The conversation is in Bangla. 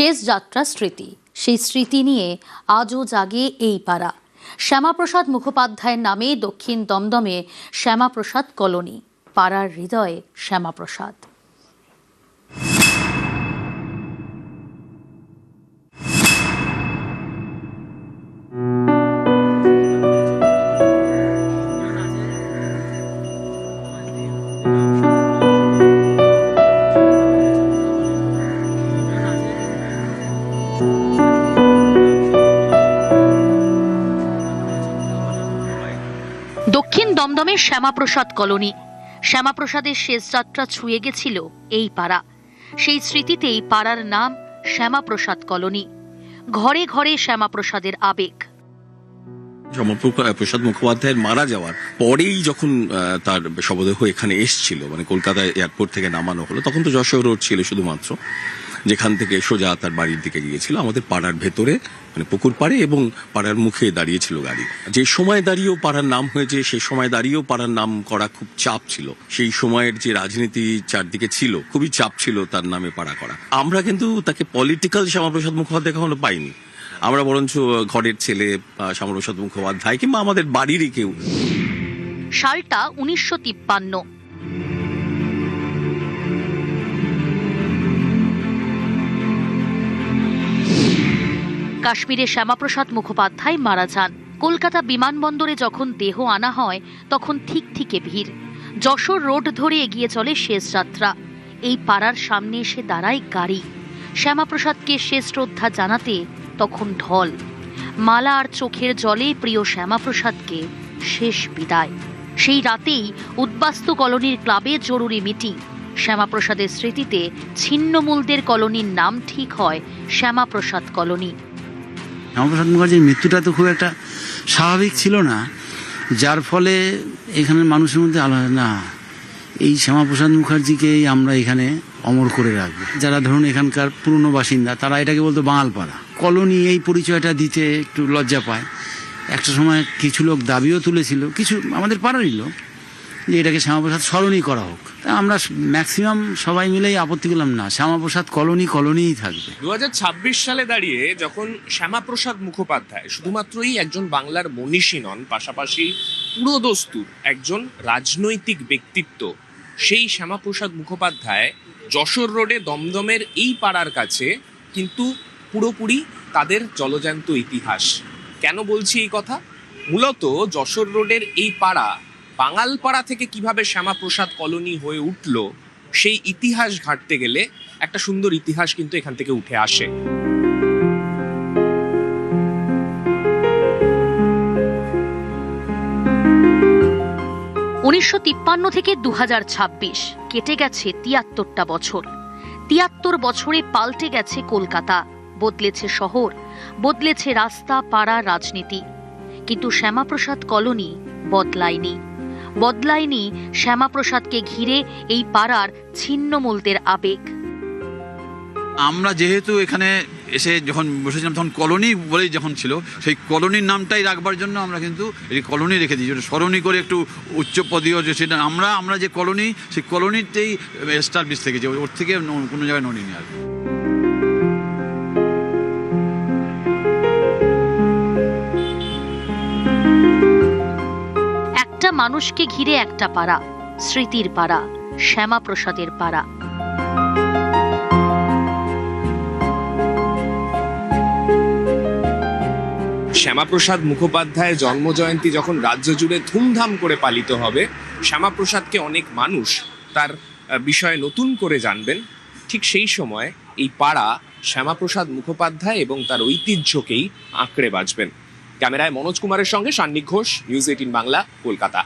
শেষ যাত্রা স্মৃতি, সেই স্মৃতি নিয়ে আজও জাগে এই পাড়া। শ্যামাপ্রসাদ মুখোপাধ্যায়ের নামে দক্ষিণ দমদমে শ্যামাপ্রসাদ কলোনি। পাড়ার হৃদয়ে শ্যামাপ্রসাদ। দক্ষিণ দমদমের শ্যামাপ্রসাদ কলোনি। শ্যামাপ্রসাদের শেষ যাত্রা ছুঁয়ে গেছিল এই পাড়া। সেই স্মৃতিতেই পাড়ার নাম শ্যামাপ্রসাদ কলোনি। ঘরে ঘরে শ্যামাপ্রসাদের আবেগ। শ্যামাপ্রসাদ মুখোপাধ্যায়ের মারা যাওয়ার পরেই যখন তার শবদেহ এখানে এসছিল, মানে কলকাতা এয়ারপোর্ট থেকে নামানো হলো, তখন তো যশোর রোড ছিল শুধুমাত্র, যেখান থেকে সোজা তার বাড়ির দিকে গিয়েছিল। আমাদের পাড়ার ভেতরে, মানে পুকুর পাড়ে এবং পাড়ার মুখে দাঁড়িয়েছিল গাড়ি। যে সময় দাঁড়িয়েও পাড়ার নাম হয়েছে, সেই সময় দাঁড়িয়েও পাড়ার নাম করা খুব চাপ ছিল। সেই সময়ের যে রাজনীতি চারদিকে ছিল, খুবই চাপ ছিল তার নামে পাড়া করা। আমরা কিন্তু তাকে পলিটিক্যাল শ্যামাপ্রসাদ মুখোপাধ্যায় কখনো পাইনি। আমরা বরঞ্চ ঘরের ছেলে শ্যামাপ্রসাদ মুখোপাধ্যায় কিংবা আমাদের বাড়িরই কেউ। সালটা 1953। কাশ্মীরে শ্যামাপ্রসাদ মুখোপাধ্যায় মারা যান। কলকাতা বিমানবন্দরে যখন দেহ আনা হয়, তখন ঠিক ভিড়। যশোর রোড ধরে এগিয়ে চলে শেষ যাত্রা। এই পাড়ার সামনে এসে দাঁড়ায় গাড়ি। শ্যামাপ্রসাদকে শেষ শ্রদ্ধা জানাতে তখন ঢল। মালা আর চোখের জলে প্রিয় শ্যামাপ্রসাদকে শেষ বিদায়। সেই রাতেই উদ্বাস্তু কলোনির ক্লাবে জরুরি মিটিং। শ্যামাপ্রসাদের স্মৃতিতে ছিন্নমূলদের কলোনির নাম ঠিক হয় শ্যামাপ্রসাদ কলোনি। শ্যামাপ্রসাদ মুখার্জির মৃত্যুটা তো খুব একটা স্বাভাবিক ছিল না, যার ফলে এখানের মানুষের মধ্যে না, এই শ্যামাপ্রসাদ মুখার্জিকেই আমরা এখানে অমর করে রাখবো। যারা ধরুন এখানকার পুরনো বাসিন্দা, তারা এটাকে বলতো বাঙালপাড়া কলোনি। এই পরিচয়টা দিতে একটু লজ্জা পায়। একটা সময় কিছু লোক দাবিও তুলেছিল, কিছু আমাদের পাড়ারই লোক, যে এটাকে শ্যামাপ্রসাদ সরণি করা হোক। তা আমরা ম্যাক্সিমাম সবাই মিলেই আপত্তি করলাম, না, শ্যামাপ্রসাদ কলোনিই থাকবে। 2026 সালে দাঁড়িয়ে যখন শ্যামাপ্রসাদ মুখোপাধ্যায় শুধুমাত্রই একজন বাংলার মনীষী নন, পাশাপাশি পুরোদস্তুর একজন রাজনৈতিক ব্যক্তিত্ব, সেই শ্যামাপ্রসাদ মুখোপাধ্যায় যশোর রোডে দমদমের এই পাড়ার কাছে কিন্তু পুরোপুরি তাদের জলজ্যান্ত ইতিহাস। কেন বলছি এই কথা? মূলত যশোর রোডের এই পাড়া বাঙালপাড়া থেকে কিভাবে শ্যামাপ্রসাদ কলোনি হয়ে উঠল, সেই ইতিহাস ঘাঁটতে গেলে একটা সুন্দর ইতিহাস কিন্তু এখান থেকে উঠে আসে। উনিশশো 1953 থেকে 2026 কেটে গেছে 73টা বছর। 73 বছরে পাল্টে গেছে কলকাতা, বদলেছে শহর, বদলেছে রাস্তা, পাড়া, রাজনীতি। কিন্তু শ্যামাপ্রসাদ কলোনি বদলায়নি শ্যামাপ্রসাদকে ঘিরে এই পাড়ার ছিন্নমূলদের আবেগ। আমরা যেহেতু এখানে এসে যখন বসেছিলাম, তখন কলোনি বলেই যখন ছিল, সেই কলোনির নামটাই রাখবার জন্য আমরা কিন্তু এই কলোনি রেখে দিই, যেটা স্মরণী করে একটু উচ্চপদীয়, যে সেটা আমরা যে কলোনি, সেই কলোনিতেই এস্টাবলিশ থেকে, যে ওর থেকে কোনো জায়গায় নড়িনি আর। একটা মানুষকে ঘিরে একটা পাড়া, স্মৃতির পাড়া, শ্যামাপ্রসাদের পাড়া। শ্যামাপ্রসাদ মুখোপাধ্যায়ের জন্মজয়ন্তী যখন রাজ্য জুড়ে ধুমধাম করে পালিত হবে, শ্যামাপ্রসাদকে অনেক মানুষ তার বিষয়ে নতুন করে জানবেন। ঠিক সেই সময় এই পাড়া শ্যামাপ্রসাদ মুখোপাধ্যায় এবং তার ঐতিহ্যকেই আঁকড়ে বাঁচবেন। ক্যামেরায় মনোজ কুমারের সঙ্গে সান্নিক ঘোষ, নিউজ 18 বাংলা, কলকাতা।